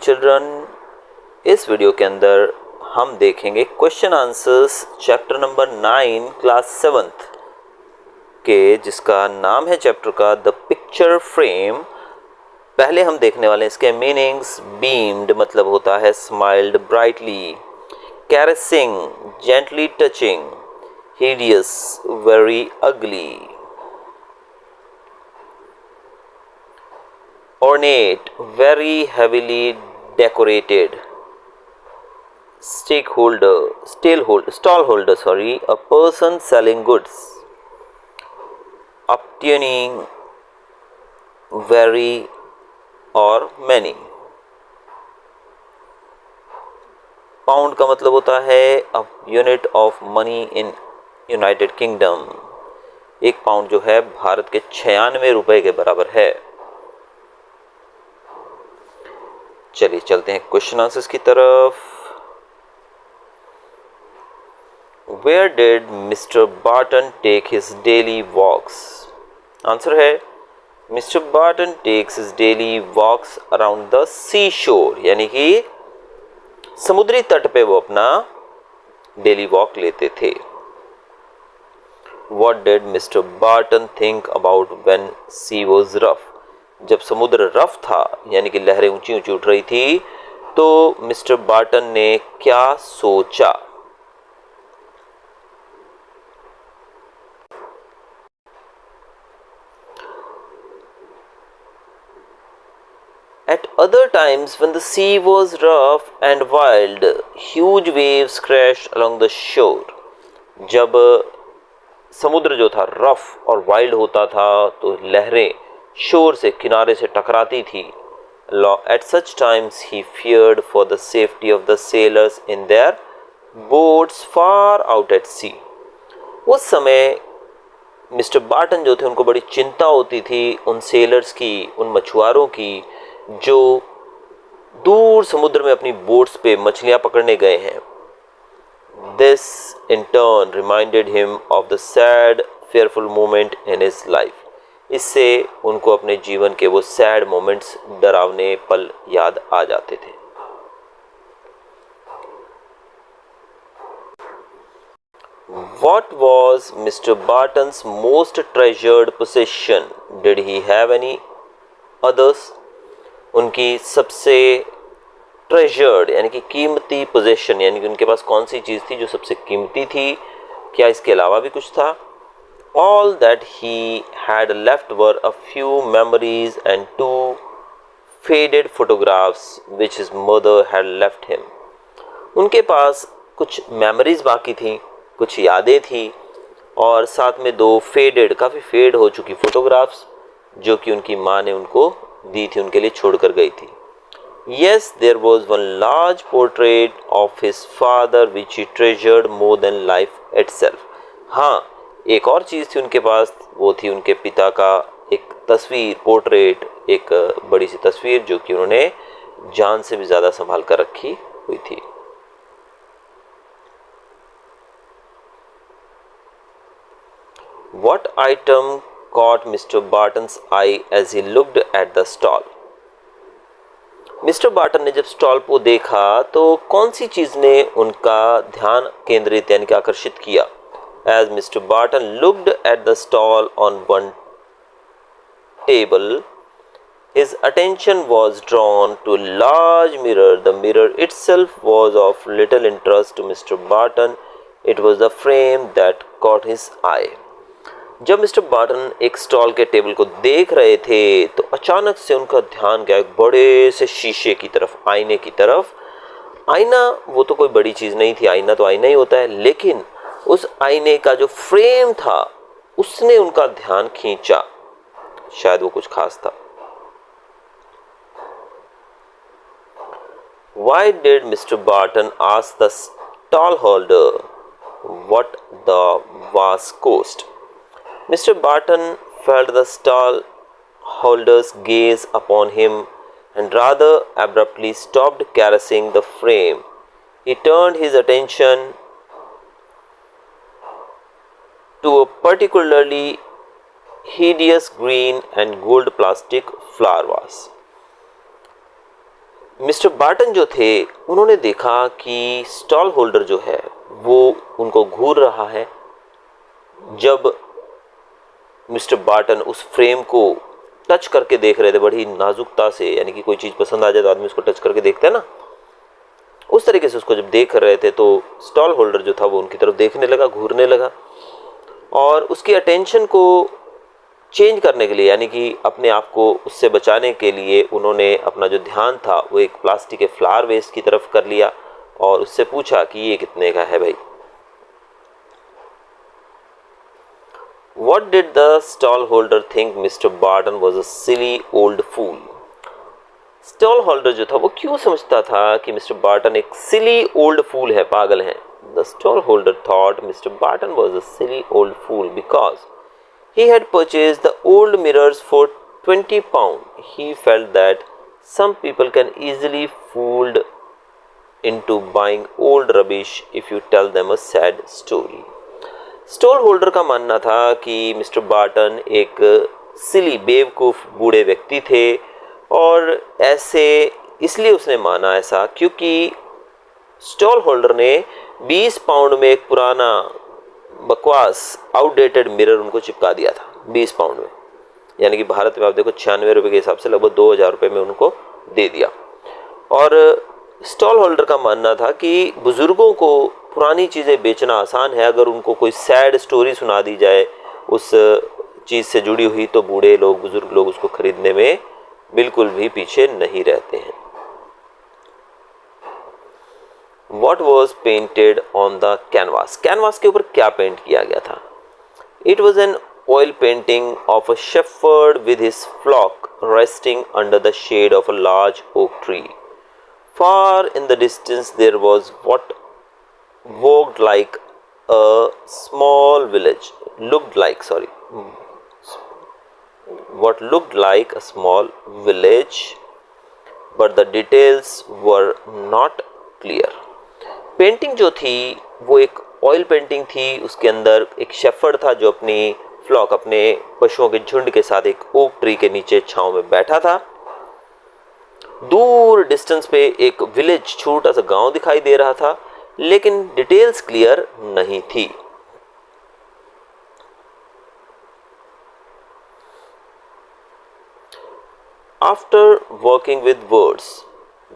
Children, इस video के अंदर हम देखेंगे question answers chapter number 9 class 7th के, जिसका नाम है चैप्टर का द पिक्चर फ्रेम। पहले हम देखने वाले हैं इसके मीनिंग्स। बीम्ड मतलब होता है smiled brightly, caressing gently touching, hideous very ugly, ornate very heavily decorated, stallholder, a person selling goods, obtaining very or many। Pound का मतलब होता है a unit of money in United kingdom. एक पाउंड जो है भारत के 96 रुपए के बराबर है। चलिए चलते हैं क्वेश्चन आंसर्स की तरफ। Where did Mr. Barton take his daily walks? Answer है Mr. Barton takes his daily walks around the seashore, यानी कि समुद्री तट पे वो अपना डेली वॉक लेते थे। What did Mr. Barton think about when sea was rough? जब समुद्र रफ था यानी कि लहरें ऊंची ऊंची उठ रही थी, तो मिस्टर बार्टन ने क्या सोचा? At other times when the sea was rough and wild, huge waves crashed along the shore. जब समुद्र जो था रफ और वाइल्ड होता था तो लहरें शोर से किनारे से टकराती थी। At such times he feared for the safety of the sailors in their boats far out at sea. उस समय मिस्टर बार्टन जो थे उनको बड़ी चिंता होती थी उन सेलर्स की, उन मछुआरों की जो दूर समुद्र में अपनी बोट्स पे मछलियां पकड़ने गए हैं। This in turn reminded him of the sad, fearful moment in his life. इससे उनको अपने जीवन के वो सैड मोमेंट्स, डरावने पल याद आ जाते थे। What was Mr. Barton's most treasured possession? Did he have any others? उनकी सबसे ट्रेजर्ड यानी कि कीमती पोजेशन, यानी कि उनके पास कौन सी चीज़ थी जो सबसे कीमती थी? क्या इसके अलावा भी कुछ था? All that he had left were a few memories and 2 faded photographs which his mother had left him. उनके पास कुछ मेमोरीज बाकी थी, कुछ यादें थी और साथ में 2 फेडेड, काफ़ी फेड हो चुकी फोटोग्राफ्स जो कि उनकी माँ ने उनको दी थी, उनके लिए छोड़ कर गई थी। Yes, there was one large portrait of his father which he treasured more than life itself. हाँ, एक और चीज़ थी उनके पास, वो थी उनके पिता का एक तस्वीर, पोर्ट्रेट, एक बड़ी सी तस्वीर जो कि उन्होंने जान से भी ज़्यादा संभाल कर रखी हुई थी। What item caught Mr. Barton's eye as he looked at the stall? Mister Barton ने जब स्टॉल को देखा तो कौन सी चीज़ ने उनका ध्यान केंद्रित यानी कि आकर्षित किया? As Mr. Barton looked at the stall on one table, his attention was drawn to a large mirror. The mirror itself was of little interest to Mr. Barton. It was the frame that caught his eye. जब mister Barton एक stall के table को देख रहे थे तो अचानक से उनका ध्यान गया एक बड़े से शीशे की तरफ, आईने की तरफ। आईना वो तो कोई बड़ी चीज़ नहीं थी, आईना तो आईना ही होता है, लेकिन उस आईने का जो फ्रेम था उसने उनका ध्यान खींचा। शायद वो कुछ खास था। Why did Mr. Barton ask the stallholder what the was cost? Mr. Barton felt the stallholder's gaze upon him and rather abruptly stopped caressing the frame. He turned his attention to a particularly hideous green and gold plastic flower vase. Mister Barton जो थे उन्होंने देखा कि stall holder जो है वो उनको घूर रहा है। जब मिस्टर बार्टन उस फ्रेम को टच करके देख रहे थे बड़ी नाजुकता से, यानी कि कोई चीज़ पसंद आ जाए तो आदमी उसको टच करके देखता है ना, उस तरीके से उसको जब देख रहे थे तो स्टॉल होल्डर जो था वो उनकी तरफ देखने लगा, घूरने लगा, और उसकी अटेंशन को चेंज करने के लिए, यानी कि अपने आप को उससे बचाने के लिए उन्होंने अपना जो ध्यान था वो एक प्लास्टिक के फ्लावर वेस्ट की तरफ कर लिया और उससे पूछा कि ये कितने का है भाई। What did the stallholder think Mr. Barton was a silly old fool? Stall holder जो था वो क्यों समझता था कि मिस्टर बार्टन एक सिली ओल्ड फूल है, पागल है। The stall holder thought mister Barton was a silly old fool because he had purchased the old mirrors for 20 pounds. He felt that some people can easily fooled into buying old rubbish if you tell them a sad story. Stall holder का मानना था कि mister Barton एक सिली बेवकूफ़ बूढ़े व्यक्ति थे, और ऐसे इसलिए उसने माना ऐसा क्योंकि स्टॉल होल्डर ने 20 पाउंड में एक पुराना बकवास आउटडेटेड मिरर उनको चिपका दिया था। 20 पाउंड में, यानी कि भारत में आप देखो 96 रुपये के हिसाब से लगभग 2000 रुपये में उनको दे दिया। और स्टॉल होल्डर का मानना था कि बुज़ुर्गों को पुरानी चीज़ें बेचना आसान है, अगर उनको कोई सैड स्टोरी सुना दी जाए उस चीज़ से जुड़ी हुई तो बूढ़े लोग, बुज़ुर्ग लोग उसको खरीदने में बिल्कुल भी पीछे नहीं रहते हैं। What was painted on the canvas? Canvas के ऊपर क्या पेंट किया गया था? It was an oil painting of a shepherd with his flock resting under the shade of a large oak tree. Far in the distance there was what looked like a small village. What looked like a small village, but the details were not clear. Painting जो थी वो एक oil painting थी। उसके अंदर एक shepherd था जो अपनी फ्लॉक, अपने पशुओं के झुंड के साथ एक ओक ट्री के नीचे छांव में बैठा था। दूर डिस्टेंस पे एक विलेज, छोटा सा गांव दिखाई दे रहा था, लेकिन डिटेल्स क्लियर नहीं थी। After working with words,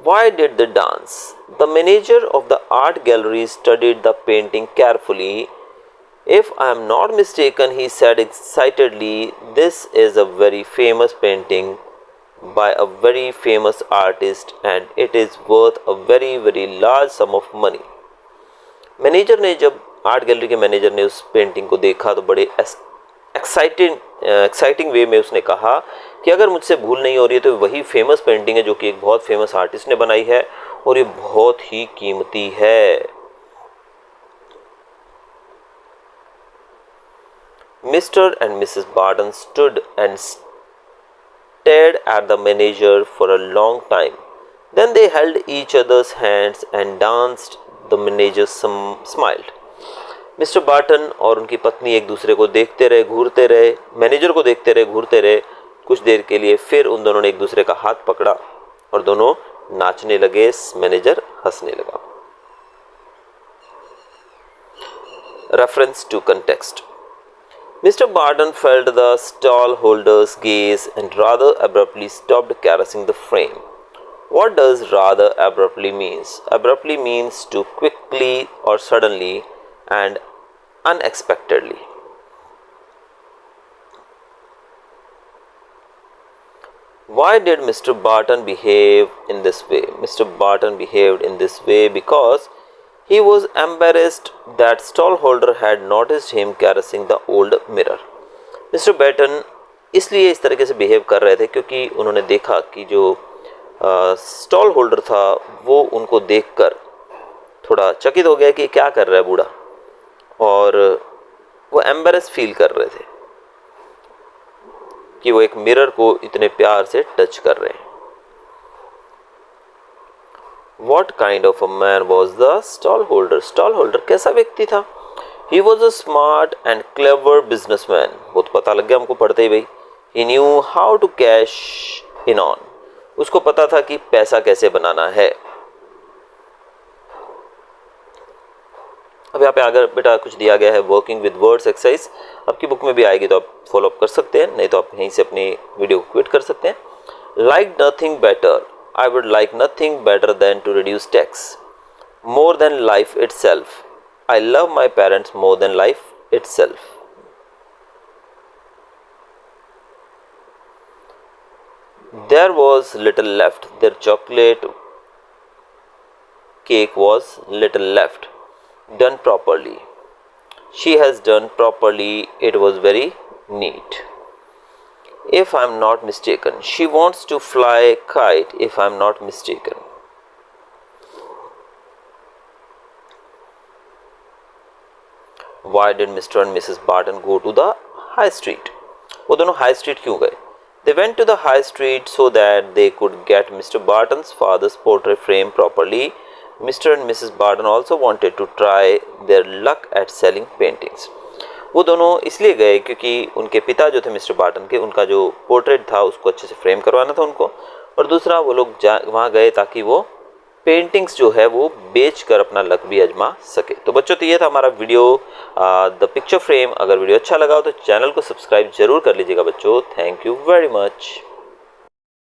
why did they dance? The manager of the art gallery studied the painting carefully. If I am not mistaken, he said excitedly, this is a very famous painting by a very famous artist and it is worth a very very large sum of money. Manager ने, जब art gallery के manager ने उस painting को देखा तो बड़े exciting वे में उसने कहा कि अगर मुझसे भूल नहीं हो रही है तो वही फेमस पेंटिंग है जो कि एक बहुत फेमस आर्टिस्ट ने बनाई है और ये बहुत ही कीमती है। Mister and Mrs Barton stood and stared at the manager for a long time. Then they held each other's hands and danced. The manager smiled. Mister Barton और उनकी पत्नी एक दूसरे को देखते रहे, घूरते रहे, मैनेजर को देखते रहे, घूरते रहे कुछ देर के लिए। फिर उन दोनों ने एक दूसरे का हाथ पकड़ा और दोनों नाचने लगे। मैनेजर हंसने लगा। Reference to context. Mr. Barton felt the stall-holder's gaze and rather abruptly stopped caressing the frame. What does rather abruptly means? Abruptly means to quickly or suddenly and unexpectedly. Why did Mr. Barton behave in this way? Mr. Barton behaved in this way because he was embarrassed that stallholder had noticed him caressing the old mirror. Mr. Barton इसलिए इस तरीके से behave कर रहे थे क्योंकि उन्होंने देखा कि जो स्टॉल होल्डर था वो उनको देखकर थोड़ा चकित हो गया कि क्या कर रहा है बूढ़ा, और वो एम्बेरस फील कर रहे थे कि वो एक मिरर को इतने प्यार से टच कर रहे हैं। What kind of a man was the stallholder? Stallholder कैसा व्यक्ति था? He was a smart and clever businessman. वो तो पता लग गया हमको पढ़ते ही भाई। He knew how to cash in on. उसको पता था कि पैसा कैसे बनाना है। अब यहाँ पे अगर बेटा कुछ दिया गया है वर्किंग विद वर्ड्स एक्सरसाइज, आपकी बुक में भी आएगी तो आप फॉलो अप कर सकते हैं, नहीं तो आप यहीं से अपनी वीडियो को क्विट कर सकते हैं। Like nothing better, I would like nothing better than to reduce tax, more than life itself, I love my parents more than life itself. There was little left, their chocolate cake was little left, done properly. She has done properly, it was very neat. If I am not mistaken, she wants to fly a kite if I am not mistaken. Why did Mr. and Mrs. Barton go to the high street? वो दोनों high street क्यों गए? They went to the high street so that they could get Mr. Barton's father's portrait framed properly. Mr. and Mrs. Barton also wanted to try their luck at selling paintings. वो दोनों इसलिए गए क्योंकि उनके पिता जो थे मिस्टर बार्टन के, उनका जो पोर्ट्रेट था उसको अच्छे से फ्रेम करवाना था उनको, और दूसरा वो लोग वहाँ गए ताकि वो पेंटिंग्स जो है वो बेच कर अपना लक भी आजमा सके। तो बच्चों, तो ये था हमारा वीडियो द पिक्चर फ्रेम। अगर वीडियो अच्छा लगा हो तो चैनल को सब्सक्राइब जरूर कर लीजिएगा बच्चों। Thank you very much.